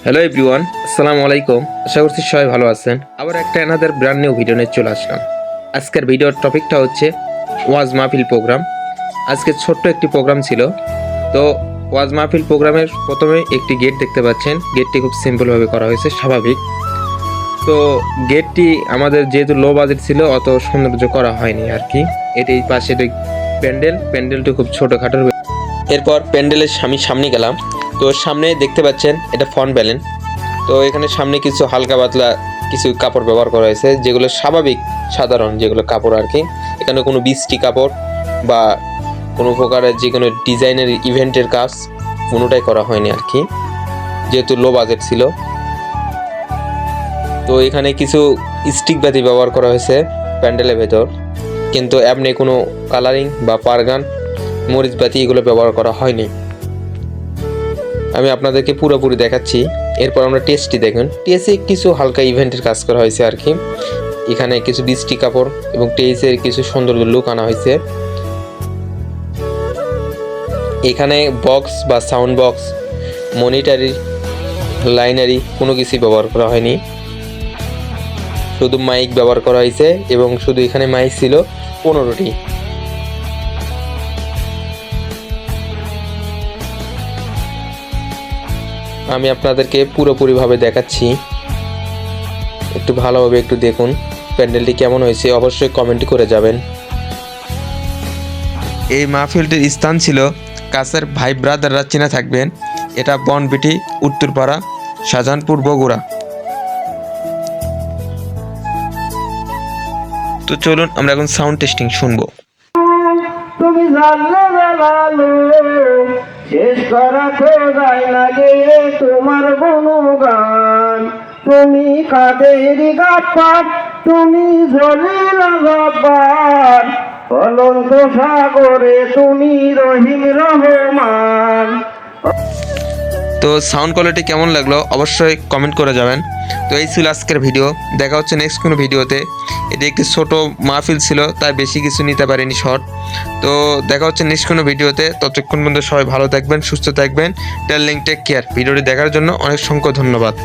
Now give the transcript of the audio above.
Hello everyone, আসসালামু আলাইকুম। আশা করছি সবাই ভালো আছেন। আবার একটা অ্যানাদার ব্র্যান্ড নিউ ভিডিও নিয়ে চলে আসলাম। আজকের ভিডিওর টপিকটা হচ্ছে ওয়াজ মাহফিল প্রোগ্রাম। আজকে ছোট্ট একটি প্রোগ্রাম ছিল। তো ওয়াজ মাহফিল প্রোগ্রামের প্রথমে একটি গেট দেখতে পাচ্ছেন। গেটটি খুব সিম্পলভাবে করা হয়েছে, স্বাভাবিক। তো গেটটি আমাদের যেহেতু লো বাজেট ছিল, অত সৌন্দর্য করা হয়নি আর কি। এটি পাশে প্যান্ডেলটি খুব ছোটোখাটো। এরপর প্যান্ডেলের সামনে গেলাম। তো সামনে দেখতে পাচ্ছেন এটা ফন ব্যালেন। তো এখানে সামনে কিছু হালকা পাতলা কিছু কাপড় ব্যবহার করা হয়েছে, যেগুলো স্বাভাবিক সাধারণ যেগুলো কাপড় আর কি। এখানে কোনো বৃষ্টি কাপড় বা কোনো প্রকারের যে কোনো ডিজাইনের ইভেন্টের কাজ কোনোটাই করা হয়নি আর কি, যেহেতু লো বাজেট ছিল। তো এখানে কিছু স্টিক বাতি ব্যবহার করা হয়েছে প্যান্ডেলের ভেতর, কিন্তু এমনি কোনো কালারিং বা পারগান মরিচ বাতি এগুলো ব্যবহার করা হয়নি। আমি আপনাদেরকে পুরোপুরি দেখাচ্ছি। এরপর আমরা টেস্টটি দেখুন। টেসে কিছু হালকা ইভেন্টের কাজ করা হয়েছে আর কি। এখানে কিছু বৃষ্টি কাপড় এবং টেসের কিছু সৌন্দর্য লুক আনা হয়েছে। এখানে বক্স বা সাউন্ড বক্স, মনিটারি, লাইনারি কোনো কিছুই ব্যবহার করা হয়নি। শুধু মাইক ব্যবহার করা হয়েছে এবং শুধু এখানে মাইক ছিল 15টি। আমি আপনাদেরকে পুরোপুরিভাবে দেখাচ্ছি, একটু ভালোভাবে একটু দেখুন প্যান্ডেলটি কেমন হয়েছে, অবশ্যই কমেন্ট করে যাবেন। এই মাহফিলটির স্থান ছিল কাছের ভাই ব্রাদাররা চেনা থাকবেন, এটা বনবিটি, উত্তরপাড়া, শাহজাহানপুর, বগুড়া। তো চলুন আমরা এখন সাউন্ড টেস্টিং শুনবো। তুমি জানলে বেলালো শেষ করা তো যায় না গে তোমার গুণগান। তুমি কাদের গাপার, তুমি জলিল জব্বার, অনন্ত সাগরে তুমি রহিম রহমান। তো সাউন্ড কোয়ালিটি কেমন লাগলো অবশ্যই কমেন্ট করে যাবেন। তো এই ছিল আজকের ভিডিও। দেখা হচ্ছে নেক্সট কোনো ভিডিওতে। এটি একটি ছোট মাহফিল ছিল, তাই বেশি কিছু নিতে পারিনি শর্ট। তো দেখা হচ্ছে নেক্সট কোনো ভিডিওতে। ততক্ষণ পর্যন্ত সবাই ভালো থাকবেন, সুস্থ থাকবেন। Take care. ভিডিওটি দেখার জন্য অনেক সংখ্যক ধন্যবাদ।